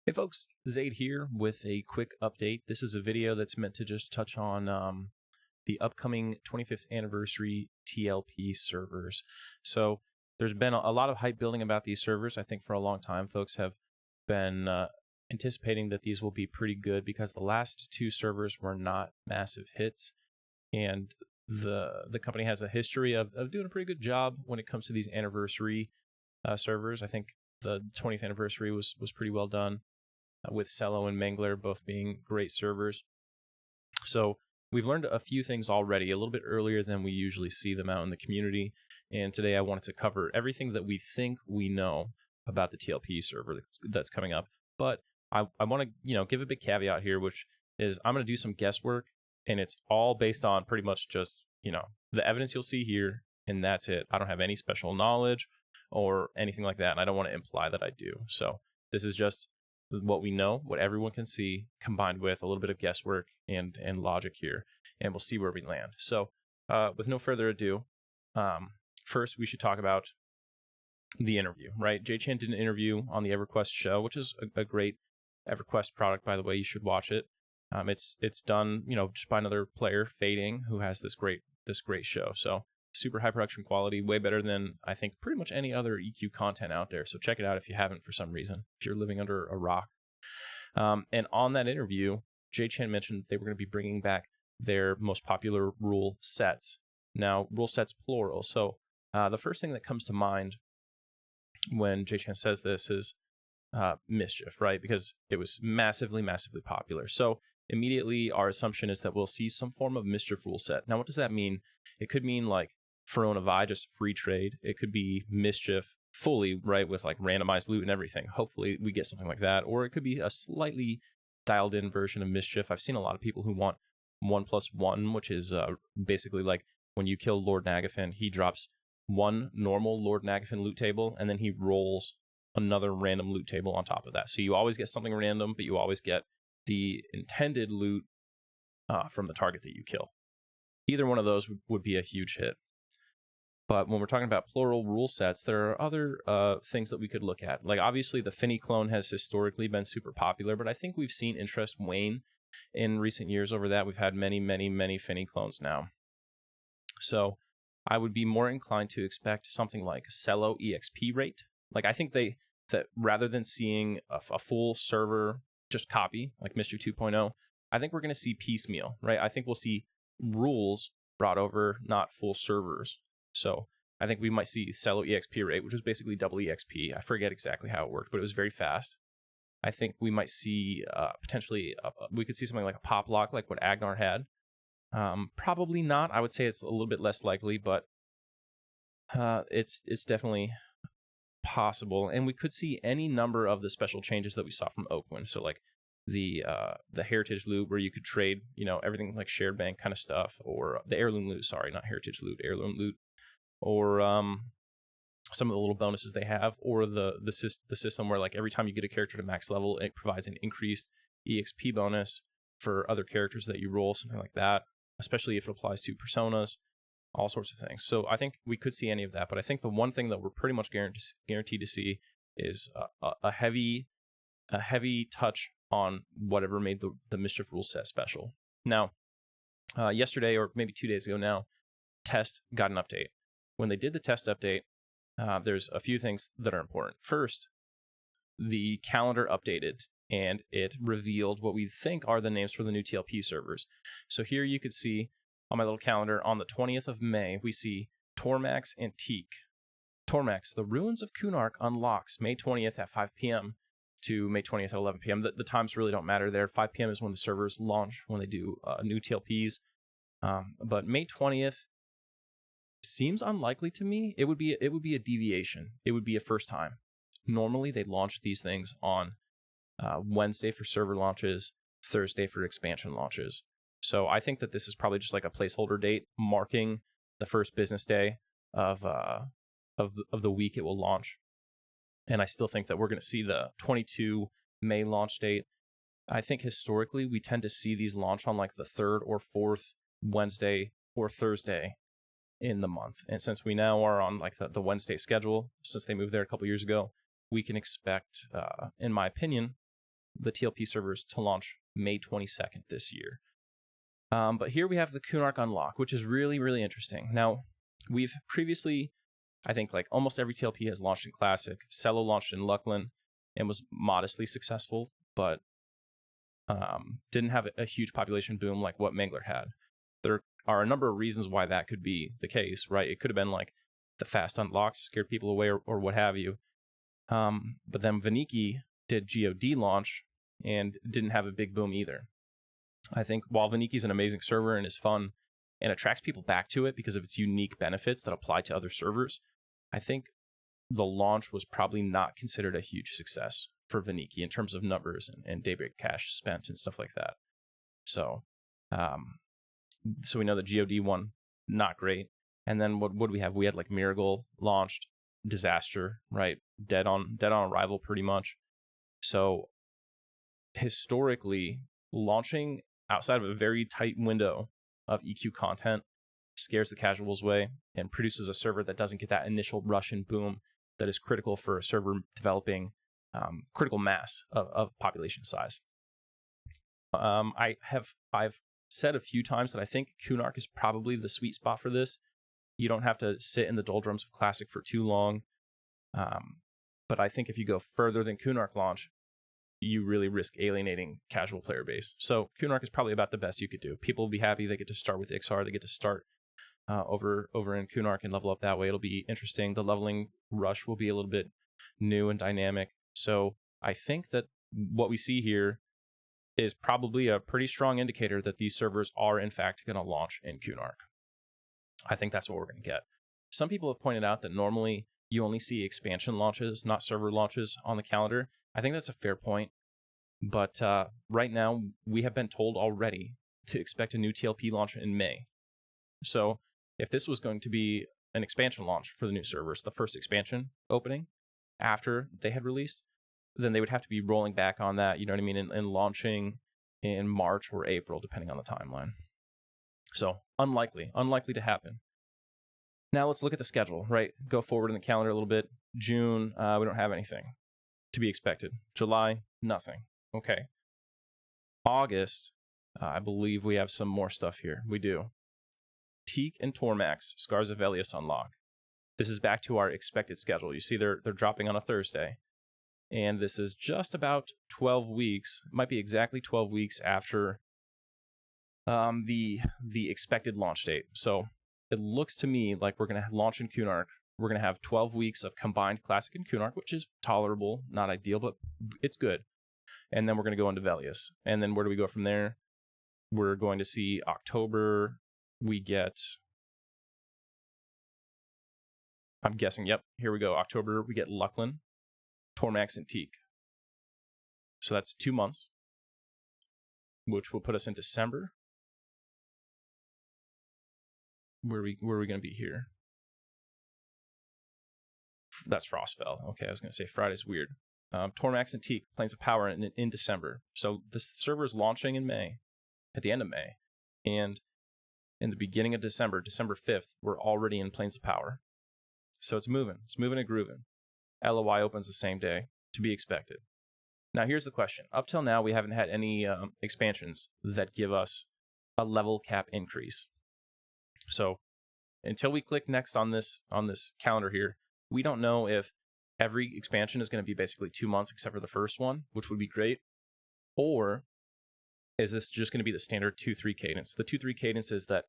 Hey folks, Zaide here with a quick update. This is a video that's meant to just touch on the upcoming 25th anniversary TLP servers. So there's been a lot of hype building about these servers. I think for a long time folks have been anticipating that these will be pretty good because the last two servers were not massive hits, and the company has a history of doing a pretty good job when it comes to these anniversary servers. I think the 20th anniversary was pretty well done, with Cello and Mangler both being great servers. So we've learned a few things already, a little bit earlier than we usually see them out in the community. And today I wanted to cover everything that we think we know about the TLP server that's coming up. But I want to give a big caveat here, which is I'm going to do some guesswork, and it's all based on pretty much just the evidence you'll see here, and that's it. I don't have any special knowledge or anything like that, and I don't want to imply that I do. So this is just what we know, what everyone can see, combined with a little bit of guesswork and logic here, and we'll see where we land. So with no further ado, first we should talk about the interview, right? Jay Chan did an interview on the EverQuest show, which is a great EverQuest product, by the way. You should watch it. It's done, just by another player, Fading, who has this great show. So super high production quality, way better than I think pretty much any other EQ content out there. So check it out if you haven't for some reason, if you're living under a rock. And on that interview, Jay Chan mentioned they were going to be bringing back their most popular rule sets. Now, rule sets plural. So the first thing that comes to mind when Jay Chan says this is Mischief, right? Because it was massively, massively popular. So immediately our assumption is that we'll see some form of Mischief rule set. Now, what does that mean? It could mean like Verona Vi, just free trade. It could be Mischief fully, right, with like randomized loot and everything. Hopefully we get something like that. Or it could be a slightly dialed in version of Mischief. I've seen a lot of people who want 1+1, which is basically like when you kill Lord Nagafin, he drops one normal Lord Nagafin loot table, and then he rolls another random loot table on top of that. So you always get something random, but you always get the intended loot from the target that you kill. Either one of those would be a huge hit. But when we're talking about plural rule sets, there are other things that we could look at. Like obviously the Finny clone has historically been super popular, but I think we've seen interest wane in recent years over that. We've had many, many, many Finny clones now. So I would be more inclined to expect something like Cello EXP rate. Like I think that rather than seeing a full server just copy like Mystery 2.0, I think we're going to see piecemeal, right? I think we'll see rules brought over, not full servers. So I think we might see Cello EXP rate, which was basically double EXP. I forget exactly how it worked, but it was very fast. I think we might see potentially, we could see something like a pop lock, like what Agnar had. Probably not. I would say it's a little bit less likely, but it's definitely possible. And we could see any number of the special changes that we saw from Oakwind. So like the heritage loot where you could trade, everything like shared bank kind of stuff, or the heirloom loot, sorry, not heritage loot, heirloom loot, or some of the little bonuses they have, or the system where like every time you get a character to max level, it provides an increased EXP bonus for other characters that you roll, something like that, especially if it applies to personas, all sorts of things. So I think we could see any of that, but I think the one thing that we're pretty much guaranteed to see is a heavy touch on whatever made the Mischief rule set special. Now, yesterday, or maybe 2 days ago now, Test got an update. When they did the Test update, there's a few things that are important. First, the calendar updated, and it revealed what we think are the names for the new TLP servers. So here you could see on my little calendar, on the 20th of May, we see Tormax Antique. Tormax, the Ruins of Kunark unlocks May 20th at 5 p.m. to May 20th at 11 p.m. The times really don't matter there. 5 p.m. is when the servers launch, when they do new TLPs. But May 20th seems unlikely to me. It would be a deviation. It would be a first time. Normally, they launch these things on Wednesday for server launches, Thursday for expansion launches. So I think that this is probably just like a placeholder date marking the first business day of the week it will launch. And I still think that we're going to see the 22 May launch date. I think historically we tend to see these launch on like the third or fourth Wednesday or Thursday in the month. And since we now are on like the Wednesday schedule, since they moved there a couple years ago, we can expect, in my opinion, the TLP servers to launch May 22nd this year. But here we have the Kunark unlock, which is really, really interesting. Now, we've previously, I think like almost every TLP has launched in Classic. Cello launched in Lucklin and was modestly successful, but didn't have a huge population boom like what Mangler had. There are a number of reasons why that could be the case, right? It could have been like the fast unlocks scared people away or what have you. But then Vaniki did GOD launch and didn't have a big boom either. I think while Vaniki's an amazing server and is fun and attracts people back to it because of its unique benefits that apply to other servers, I think the launch was probably not considered a huge success for Vaniki in terms of numbers and daybreak cash spent and stuff like that. So, so we know that GOD won, not great. And then what do we have? We had like Miracle launched, disaster, right? Dead on arrival pretty much. So historically, launching outside of a very tight window of EQ content scares the casuals away and produces a server that doesn't get that initial rush and boom that is critical for a server developing critical mass of population size. I've said a few times that I think Kunark is probably the sweet spot for this. You don't have to sit in the doldrums of Classic for too long. But I think if you go further than Kunark launch, you really risk alienating casual player base. So Kunark is probably about the best you could do. People will be happy. They get to start with Ixar. They get to start over in Kunark and level up that way. It'll be interesting. The leveling rush will be a little bit new and dynamic. So I think that what we see here is probably a pretty strong indicator that these servers are in fact going to launch in Kunark. I think that's what we're going to get. Some people have pointed out that normally you only see expansion launches, not server launches on the calendar. I think that's a fair point. But right now, we have been told already to expect a new TLP launch in May. So if this was going to be an expansion launch for the new servers, the first expansion opening after they had released, then they would have to be rolling back on that, you know what I mean, and launching in March or April, depending on the timeline. So unlikely to happen. Now let's look at the schedule, right? Go forward in the calendar a little bit. June, we don't have anything to be expected. July, nothing. Okay. August, I believe we have some more stuff here. We do. Teak and Tormax, Scars of Elias unlock. This is back to our expected schedule. You see they're dropping on a Thursday. And this is just about 12 weeks, might be exactly 12 weeks after the expected launch date. So it looks to me like we're going to launch in Kunark. We're going to have 12 weeks of combined Classic and Kunark, which is tolerable, not ideal, but it's good. And then we're going to go into Velius. And then where do we go from there? We're going to see October. We get, I'm guessing, yep, here we go. October, we get Lucklin, Tormax, and Teak. So that's 2 months, which will put us in December. Where are we going to be here? That's Frostfell. Okay, I was going to say Friday's weird. Tormax and Teak, Planes of Power in December. So this server is launching in May, at the end of May. And in the beginning of December, December 5th, we're already in Planes of Power. So it's moving and grooving. LOI opens the same day, to be expected. Now here's the question. Up till now, we haven't had any expansions that give us a level cap increase. So until we click next on this calendar here, we don't know if every expansion is going to be basically 2 months except for the first one, which would be great. Or is this just going to be the standard 2-3 cadence? The 2-3 cadence is that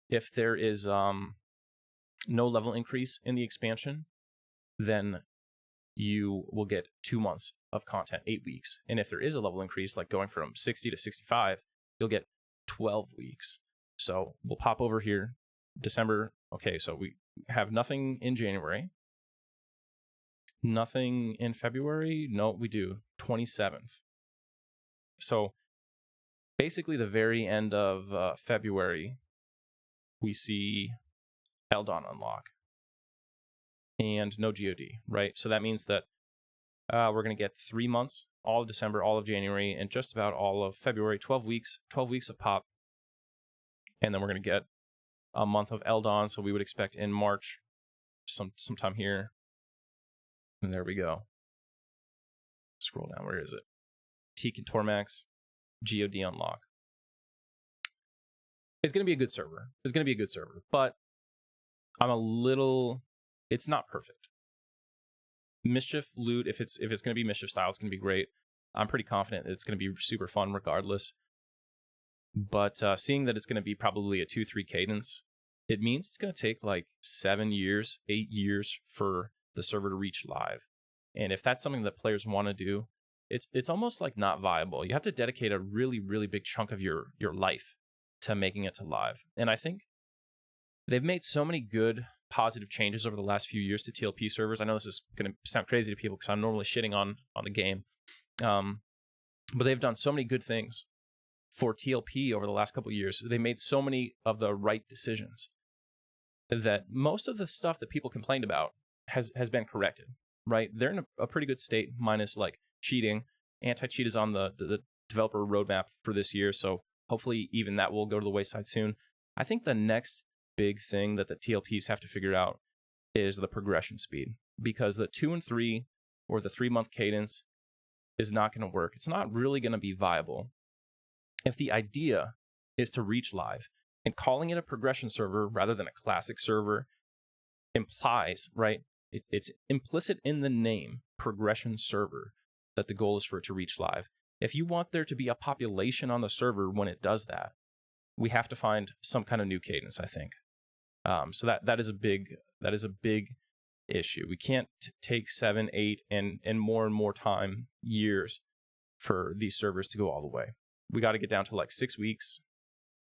if there is no level increase in the expansion, then you will get 2 months of content, 8 weeks. And if there is a level increase, like going from 60 to 65, you'll get 12 weeks. So we'll pop over here, December. Okay, so we have nothing in January. Nothing in February? No, we do. 27th. So basically the very end of February, we see Eldon unlock. And no GOD, right? So that means that we're going to get 3 months, all of December, all of January, and just about all of February, 12 weeks of pop. And then we're going to get a month of Eldon, so we would expect in March, sometime here. And there we go. Scroll down, where is it? Teak and Tormax, God unlock. It's going to be a good server. It's going to be a good server, but it's not perfect. Mischief loot, if it's going to be Mischief style, it's going to be great. I'm pretty confident that it's going to be super fun regardless. But seeing that it's going to be probably a 2-3 cadence, it means it's going to take like 7 years, 8 years for the server to reach live. And if that's something that players want to do, it's almost like not viable. You have to dedicate a really, really big chunk of your life to making it to live. And I think they've made so many good, positive changes over the last few years to TLP servers. I know this is going to sound crazy to people because I'm normally shitting on the game. But they've done so many good things for TLP over the last couple of years. They made so many of the right decisions that most of the stuff that people complained about has been corrected, right? They're in a pretty good state, minus like cheating. Anti-cheat is on the developer roadmap for this year, so hopefully even that will go to the wayside soon. I think the next big thing that the TLPs have to figure out is the progression speed, because the 2 and 3 or the 3-month cadence is not going to work. It's not really going to be viable. If the idea is to reach live, and calling it a progression server rather than a classic server implies, right? It's implicit in the name, progression server, that the goal is for it to reach live. If you want there to be a population on the server when it does that, we have to find some kind of new cadence, I think. So that is a big issue. We can't take 7, 8, and more time, years, for these servers to go all the way. We got to get down to like 6 weeks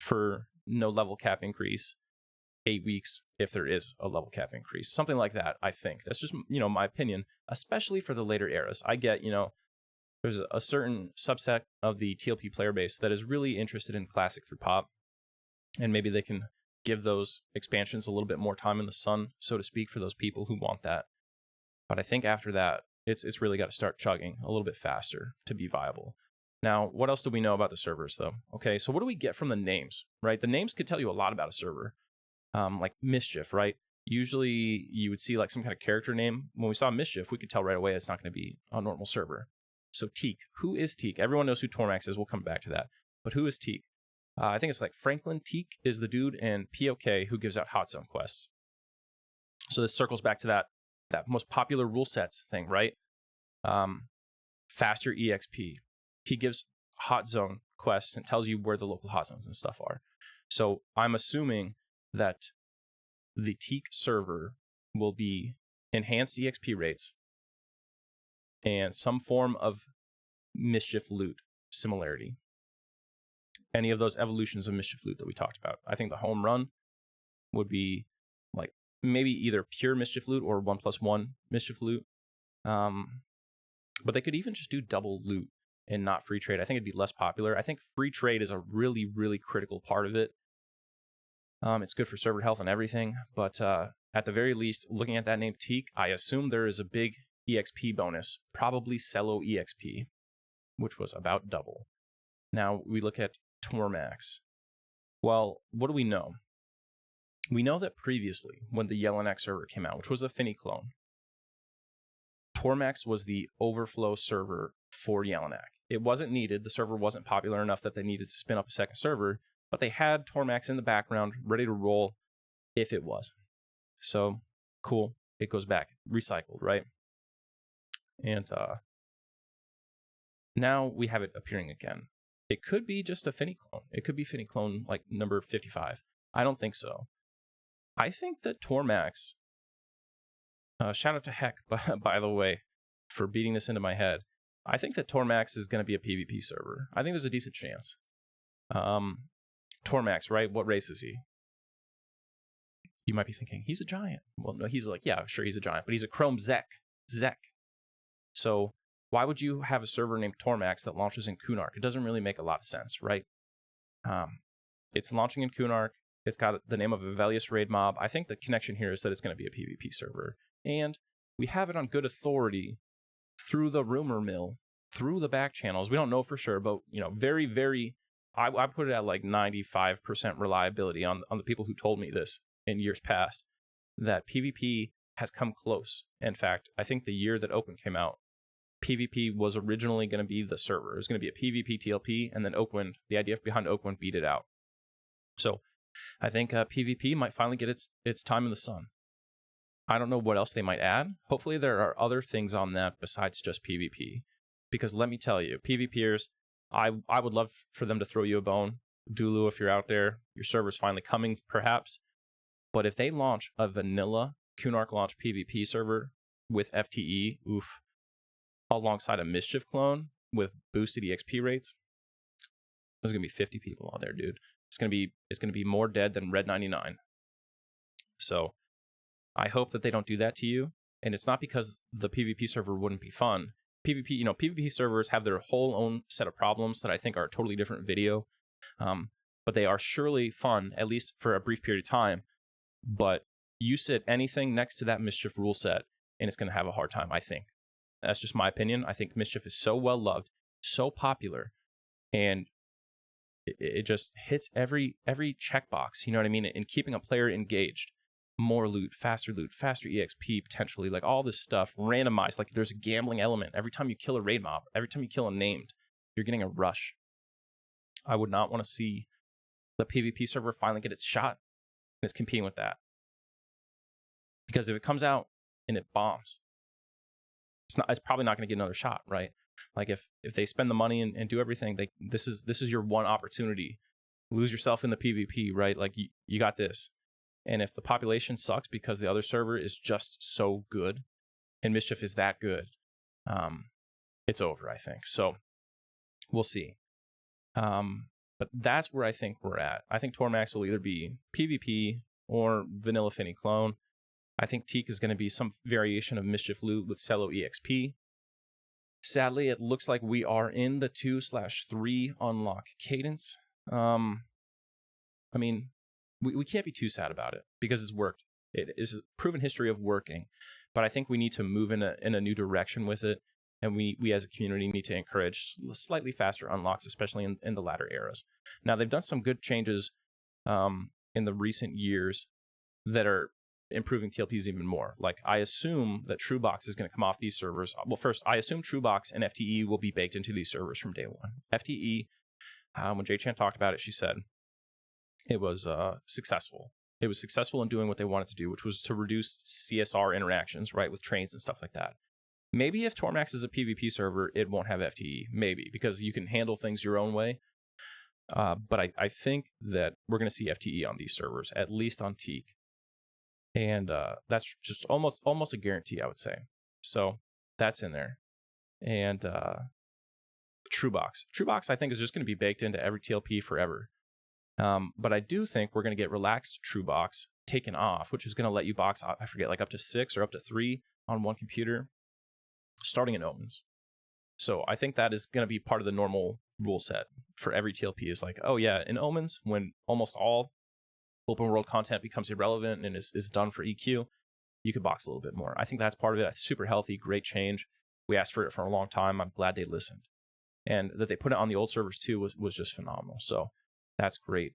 for no level cap increase, 8 weeks if there is a level cap increase, something like that. I think that's just my opinion, especially for the later eras. I get there's a certain subset of the TLP player base that is really interested in classic through pop, and maybe they can give those expansions a little bit more time in the sun, so to speak, for those people who want that. But I think after that, it's really got to start chugging a little bit faster to be viable. Now, what else do we know about the servers, though? Okay, so what do we get from the names, right? The names could tell you a lot about a server. Like Mischief, right? Usually you would see like some kind of character name. When we saw Mischief, we could tell right away it's not going to be a normal server. So Teak, who is Teak? Everyone knows who Tormax is. We'll come back to that. But who is Teak? I think it's like Franklin Teak is the dude, and POK who gives out hot zone quests. So this circles back to that most popular rule sets thing, right? Faster EXP. He gives hot zone quests and tells you where the local hot zones and stuff are. So I'm assuming that the Teak server will be enhanced EXP rates and some form of Mischief loot similarity. Any of those evolutions of Mischief loot that we talked about. I think the home run would be like maybe either pure Mischief loot or 1+1 Mischief loot. But they could even just do double loot and not free trade. I think it'd be less popular. I think free trade is a really, really critical part of it. It's good for server health and everything, but at the very least, looking at that name Teak, I assume there is a big EXP bonus, probably Cello EXP, which was about double. Now we look at Tormax. Well, what do we know? We know that previously, when the Yellowneck server came out, which was a Finny clone, Tormax was the overflow server for Yellowneck. It wasn't needed. The server wasn't popular enough that they needed to spin up a second server, but they had Tormax in the background, ready to roll if it was. So, cool. It goes back. Recycled, right? And now we have it appearing again. It could be just a Finny clone. It could be Finny clone like number 55. I don't think so. I think that Tormax, shout out to Heck, by the way, for beating this into my head. I think that Tormax is going to be a PvP server. I think there's a decent chance. Tormax, right? What race is he? You might be thinking, he's a giant. Well, no, he's like, yeah, sure, he's a giant, but he's a Chrome Zek. So why would you have a server named Tormax that launches in Kunark? It doesn't really make a lot of sense, right? It's launching in Kunark. It's got the name of a Velius raid mob. I think the connection here is that it's going to be a PvP server. And we have it on good authority through the rumor mill, through the back channels. We don't know for sure, but very, very, I put it at like 95% reliability on the people who told me this in years past, that PvP has come close. In fact, I think the year that Open came out, PvP was originally going to be the server. It was going to be a PvP TLP, and then Oakwind, the idea behind Oakwind, beat it out. So I think PvP might finally get its time in the sun. I don't know what else they might add. Hopefully there are other things on that besides just PvP. Because let me tell you, PvPers, I would love for them to throw you a bone. Dulu, if you're out there, your server's finally coming, perhaps. But if they launch a vanilla Kunark launch PvP server with FTE, oof, alongside a Mischief clone with boosted EXP rates, there's gonna be 50 people on there, dude. It's gonna be more dead than Red 99. So I hope that they don't do that to you. And it's not because the PvP server wouldn't be fun. PvP servers have their whole own set of problems that I think are a totally different video. But they are surely fun, at least for a brief period of time. But you sit anything next to that Mischief rule set, and it's going to have a hard time, I think. That's just my opinion. I think Mischief is so well loved, so popular, and it just hits every checkbox, you know what I mean, in keeping a player engaged. More loot, faster EXP, potentially, like all this stuff, randomized, like there's a gambling element. Every time you kill a raid mob, every time you kill a named, you're getting a rush. I would not want to see the PvP server finally get its shot, and it's competing with that. Because if it comes out and it bombs, it's probably not going to get another shot, right? Like if they spend the money and do everything, this is your one opportunity. Lose yourself in the PvP, right? Like you got this. And if the population sucks because the other server is just so good, and Mischief is that good, it's over, I think. So we'll see. But that's where I think we're at. I think Tormax will either be PvP or Vanilla Finny clone. I think Teak is going to be some variation of Mischief loot with Cello EXP. Sadly, it looks like we are in the 2/3 unlock cadence. I mean, we can't be too sad about it because it's worked. It is a proven history of working. But I think we need to move in a new direction with it. And we as a community need to encourage slightly faster unlocks, especially in the latter eras. Now, they've done some good changes in the recent years that are improving TLPs even more. Like, I assume that TrueBox is going to come off these servers. Well, first, I assume TrueBox and FTE will be baked into these servers from day one. FTE, when Jay Chan talked about it, she said it was successful. It was successful in doing what they wanted to do, which was to reduce CSR interactions, right, with trains and stuff like that. Maybe if Tormax is a PvP server, it won't have FTE. Maybe, because you can handle things your own way. But I think that we're going to see FTE on these servers, at least on Teak. And that's just almost a guarantee, I would say. So that's in there. And TrueBox, I think, is just going to be baked into every TLP forever. But I do think we're going to get relaxed TrueBox taken off, which is going to let you box, I forget, like up to 6 or up to 3 on one computer, starting in Omens. So I think that is going to be part of the normal rule set for every TLP. Is like, oh yeah, in Omens, when almost all open world content becomes irrelevant and is done for EQ, you could box a little bit more. I think that's part of it. Super healthy, great change. We asked for it for a long time. I'm glad they listened. And that they put it on the old servers too was just phenomenal. So that's great.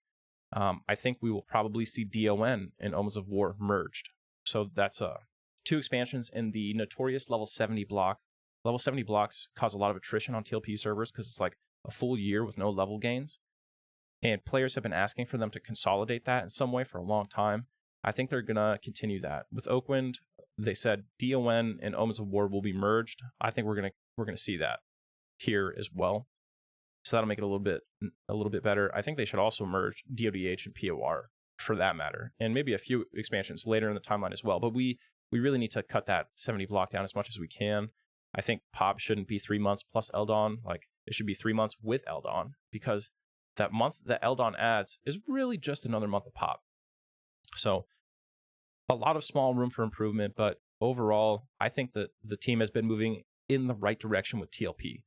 I think we will probably see DON and Omens of War merged. So that's 2 expansions in the notorious level 70 block. Level 70 blocks cause a lot of attrition on TLP servers because it's like a full year with no level gains. And players have been asking for them to consolidate that in some way for a long time. I think they're going to continue that. With Oakwind, they said DON and Omens of War will be merged. I think we're going to see that here as well. So that'll make it a little bit better. I think they should also merge DODH and POR for that matter. And maybe a few expansions later in the timeline as well. But we really need to cut that 70 block down as much as we can. I think POP shouldn't be 3 months plus Eldon. Like, it should be 3 months with Eldon, because that month that Eldon adds is really just another month of POP. So a lot of small room for improvement, but overall, I think that the team has been moving in the right direction with TLP.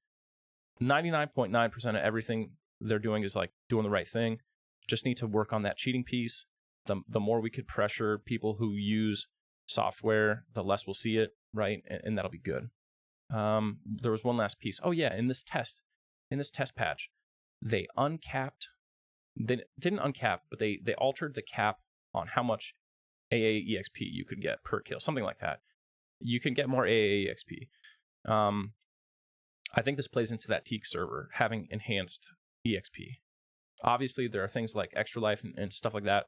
99.9% of everything they're doing is like doing the right thing. Just need to work on that cheating piece. The more we could pressure people who use software, the less we'll see it, right? And that'll be good. There was one last piece. Oh yeah, in this test patch, they didn't uncap, but they altered the cap on how much AA EXP you could get per kill, something like that. You can get more AA EXP. I think this plays into that Teak server having enhanced EXP. Obviously, there are things like Extra Life and stuff like that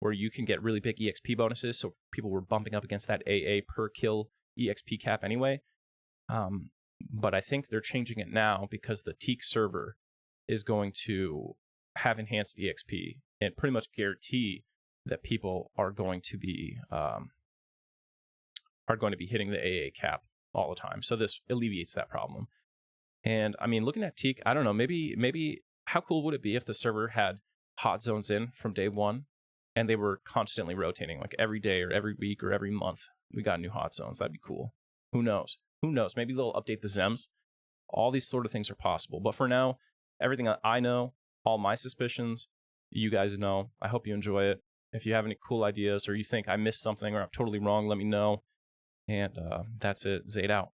where you can get really big EXP bonuses. So people were bumping up against that AA per kill EXP cap anyway. But I think they're changing it now because the Teak server is going to have enhanced EXP and pretty much guarantee that people are going to be hitting the AA cap all the time. So this alleviates that problem. And I mean, looking at Teak, I don't know, maybe how cool would it be if the server had hot zones in from day one and they were constantly rotating, like every day or every week or every month we got new hot zones? That'd be cool. Who knows? Maybe they'll update the Zems. All these sort of things are possible. But for now, everything I know, all my suspicions, you guys know. I hope you enjoy it. If you have any cool ideas or you think I missed something or I'm totally wrong, let me know. And that's it. Zaide out.